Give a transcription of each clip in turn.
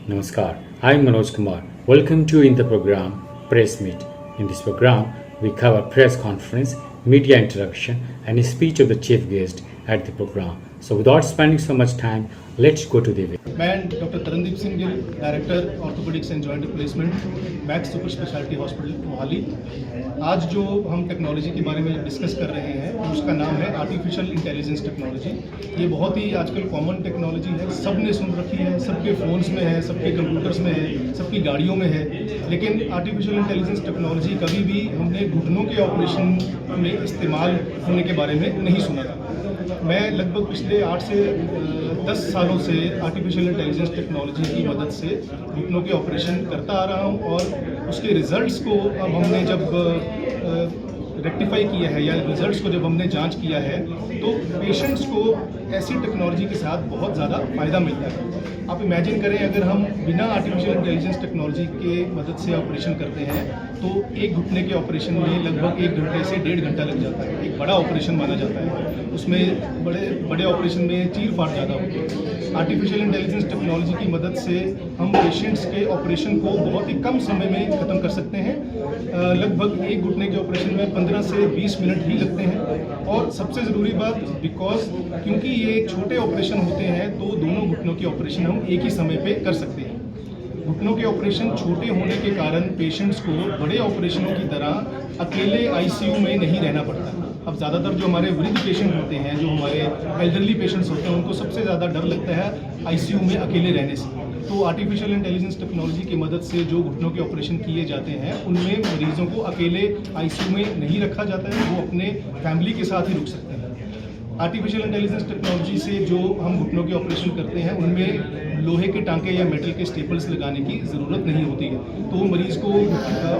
Namaskar, I'm Manoj Kumar. Welcome to in the program Press Meet. In this program, we cover press conference, media interaction, and a speech of the chief guest at the program. So, without spending so much time, let's go to the event. मैं doctor Tarandeep Singh Gill, director orthopaedics and joint replacement, max super speciality hospital Mohali. आज जो हम technology के बारे में discuss कर रहे हैं उसका नाम है आर्टिफिशियल इंटेलिजेंस टेक्नोलॉजी। ये बहुत ही आजकल कॉमन टेक्नोलॉजी है, सब ने सुन रखी है, सबके फ़ोन्स में है, सबके कंप्यूटर्स में है, सबकी गाड़ियों में है। लेकिन आर्टिफिशियल इंटेलिजेंस टेक्नोलॉजी कभी भी हमने घुटनों के ऑपरेशन में इस्तेमाल होने के बारे में नहीं सुना था। मैं लगभग पिछले 8 से 10 सालों से आर्टिफिशियल इंटेलिजेंस टेक्नोलॉजी की मदद से घुटनों के ऑपरेशन करता आ रहा हूं और उसके रिजल्ट्स को अब हमने जब रेक्टिफाई किया है या रिजल्ट्स को जब हमने जांच किया है तो पेशेंट्स को ऐसी टेक्नोलॉजी के साथ बहुत ज़्यादा फ़ायदा मिलता है। आप इमेजिन करें, अगर हम बिना आर्टिफिशियल इंटेलिजेंस टेक्नोलॉजी के मदद से ऑपरेशन करते हैं तो एक घुटने के ऑपरेशन में लगभग 1 घंटे से 1.5 घंटा लग जाता है। एक बड़ा ऑपरेशन माना जाता है, उसमें बड़े ऑपरेशन में चीर फाड़ ज़्यादा होती है। आर्टिफिशियल इंटेलिजेंस टेक्नोलॉजी की मदद से हम पेशेंट्स के ऑपरेशन को बहुत ही कम समय में ख़त्म कर सकते हैं। लगभग एक घुटने के ऑपरेशन में 15 से 20 मिनट ही लगते हैं। और सबसे ज़रूरी बात, क्योंकि ये छोटे ऑपरेशन होते हैं तो दोनों घुटनों के ऑपरेशन हम एक ही समय पे कर सकते हैं। घुटनों के ऑपरेशन छोटे होने के कारण पेशेंट्स को बड़े ऑपरेशनों की तरह अकेले आईसीयू में नहीं रहना पड़ता। अब ज़्यादातर जो हमारे वृद्ध पेशेंट होते हैं, जो हमारे एल्डरली पेशेंट्स होते हैं, उनको सबसे ज़्यादा डर लगता है आईसीयू में अकेले रहने से। तो आर्टिफिशियल इंटेलिजेंस टेक्नोलॉजी की मदद से जो घुटनों के ऑपरेशन किए जाते हैं उनमें मरीजों को अकेले आईसीयू में नहीं रखा जाता है, वो अपने फैमिली के साथ ही रुक सकते हैं। आर्टिफिशियल इंटेलिजेंस टेक्नोलॉजी से जो हम घुटनों के ऑपरेशन करते हैं उनमें लोहे के टांके या मेटल के स्टेपल्स लगाने की ज़रूरत नहीं होती है, तो मरीज़ को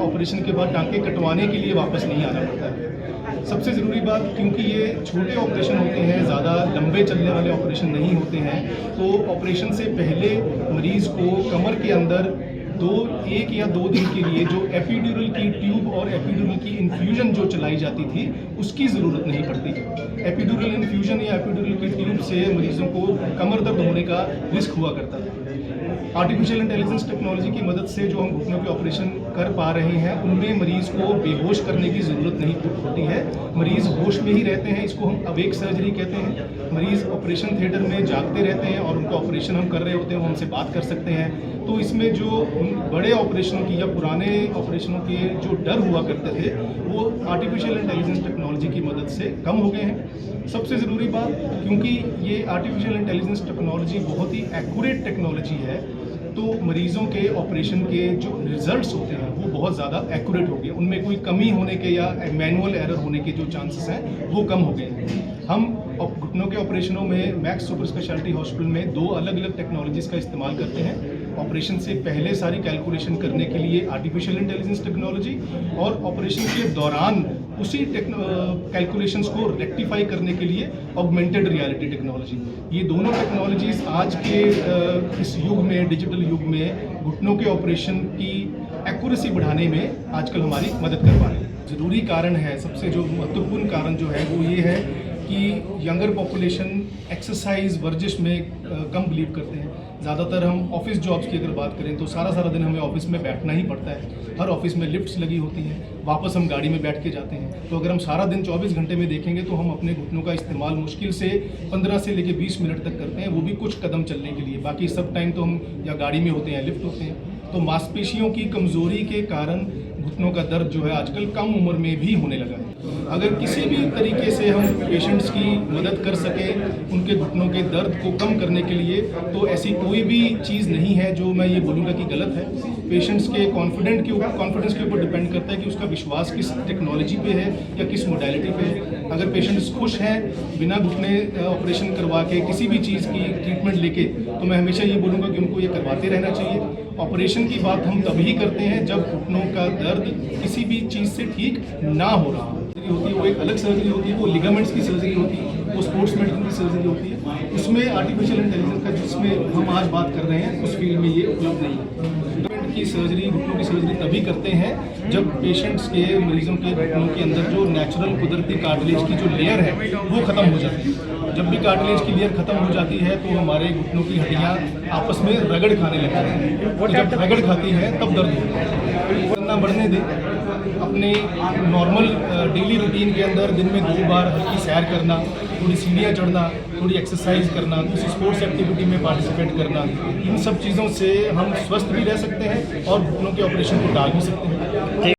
ऑपरेशन के बाद टांके कटवाने के लिए वापस नहीं आना पड़ता है। सबसे ज़रूरी बात, क्योंकि ये छोटे ऑपरेशन होते हैं, ज़्यादा लंबे चलने वाले ऑपरेशन नहीं होते हैं, तो ऑपरेशन से पहले मरीज़ को कमर के अंदर 1 या 2 दिन के लिए जो एपिड्यूरल की ट्यूब और एपिड्यूरल की इन्फ्यूजन जो चलाई जाती थी उसकी ज़रूरत नहीं पड़ती। एपिड्यूरल इन्फ्यूजन या एपिड्यूरल की ट्यूब से मरीज़ों को कमर दर्द होने का रिस्क हुआ करता था। आर्टिफिशियल इंटेलिजेंस टेक्नोलॉजी की मदद से जो हम घुटनों के ऑपरेशन कर पा रहे हैं उनमें मरीज़ को बेहोश करने की ज़रूरत नहीं होती है, मरीज़ होश में ही रहते हैं। इसको हम अवेक सर्जरी कहते हैं। मरीज़ ऑपरेशन थिएटर में जागते रहते हैं और उनका ऑपरेशन हम कर रहे होते हैं, वो हमसे बात कर सकते हैं। तो इसमें जो बड़े ऑपरेशनों की या पुराने ऑपरेशनों के जो डर हुआ करते थे वो आर्टिफिशियल इंटेलिजेंस टेक्नोलॉजी की मदद से कम हो गए हैं। सबसे ज़रूरी बात, क्योंकि ये आर्टिफिशियल इंटेलिजेंस टेक्नोलॉजी बहुत ही एक्यूरेट टेक्नोलॉजी है, तो मरीज़ों के ऑपरेशन के जो रिजल्ट्स होते हैं वो बहुत ज़्यादा एक्यूरेट हो गए, उनमें कोई कमी होने के या मैनुअल एरर होने के जो चांसेस हैं वो कम हो गए हैं। हम घुटनों के ऑपरेशनों में मैक्स सुपर स्पेशलिटी हॉस्पिटल में 2 अलग अलग टेक्नोलॉजीज़ का इस्तेमाल करते हैं। ऑपरेशन से पहले सारी कैलकुलेशन करने के लिए आर्टिफिशियल इंटेलिजेंस टेक्नोलॉजी, और ऑपरेशन के दौरान उसी कैलकुलेशंस को रेक्टिफाई करने के लिए ऑगमेंटेड रियलिटी टेक्नोलॉजी। ये दोनों टेक्नोलॉजीज़ आज के इस युग में, डिजिटल युग में, घुटनों के ऑपरेशन की एक्यूरेसी बढ़ाने में आजकल हमारी मदद कर पा रहे हैं। ज़रूरी कारण है, सबसे जो महत्वपूर्ण कारण जो है वो ये है कि यंगर पॉपुलेशन एक्सरसाइज, वर्जिश में कम बिलीव करते हैं। ज़्यादातर हम ऑफिस जॉब्स की अगर बात करें तो सारा दिन हमें ऑफिस में बैठना ही पड़ता है। हर ऑफिस में लिफ्ट्स लगी होती हैं, वापस हम गाड़ी में बैठ के जाते हैं। तो अगर हम सारा दिन 24 घंटे में देखेंगे तो हम अपने घुटनों का इस्तेमाल मुश्किल से 15 से लेकर 20 मिनट तक करते हैं, वो भी कुछ कदम चलने के लिए। बाकी सब टाइम तो हम या गाड़ी में होते हैं, लिफ्ट होते हैं। तो मांसपेशियों की कमज़ोरी के कारण घुटनों का दर्द जो है आजकल कम उम्र में भी होने लगा है। अगर किसी भी तरीके से हम पेशेंट्स की मदद कर सकें उनके घुटनों के दर्द को कम करने के लिए, तो ऐसी कोई भी चीज़ नहीं है जो मैं ये बोलूँगा कि गलत है। पेशेंट्स के कॉन्फिडेंस के ऊपर डिपेंड करता है कि उसका विश्वास किस टेक्नोलॉजी पे है या किस मोडालिटी पे है। अगर पेशेंट्स खुश हैं बिना घुटने ऑपरेशन करवा के किसी भी चीज़ की ट्रीटमेंट लेके, तो मैं हमेशा ये बोलूँगा कि उनको ये करवाते रहना चाहिए। ऑपरेशन की बात हम तभी करते हैं जब घुटनों का दर्द किसी भी चीज़ से ठीक ना हो रहा होती है, वो एक अलग सर्जरी होती है, वो लिगामेंट्स की सर्जरी होती है, वो स्पोर्ट्स मेडिसिन की सर्जरी होती है। उसमें आर्टिफिशियल इंटेलिजेंस का जिसमें हम आज बात कर रहे हैं उस फील्ड में ये उपलब्ध नहीं है। की सर्जरी, घुटनों की सर्जरी तभी करते हैं जब पेशेंट्स के, मरीजों के घुटनों के अंदर जो नेचुरल कुदरती कार्टिलेज की जो लेयर है वो ख़त्म हो जाती है। जब भी कार्टिलेज की लेयर खत्म हो जाती है तो हमारे घुटनों की हड्डियाँ आपस में रगड़ खाने लगती हैं। तो जब रगड़ खाती है तब दर्द होता है। वरना बढ़ने दें, अपने नॉर्मल डेली रूटीन के अंदर दिन में 2 बार हल्की सैर करना, थोड़ी सीढ़ियाँ चढ़ना, थोड़ी एक्सरसाइज करना, किसी स्पोर्ट्स एक्टिविटी में पार्टिसिपेट करना, इन सब चीज़ों से हम स्वस्थ भी रह सकते हैं और घुटनों के ऑपरेशन को टाल भी सकते हैं।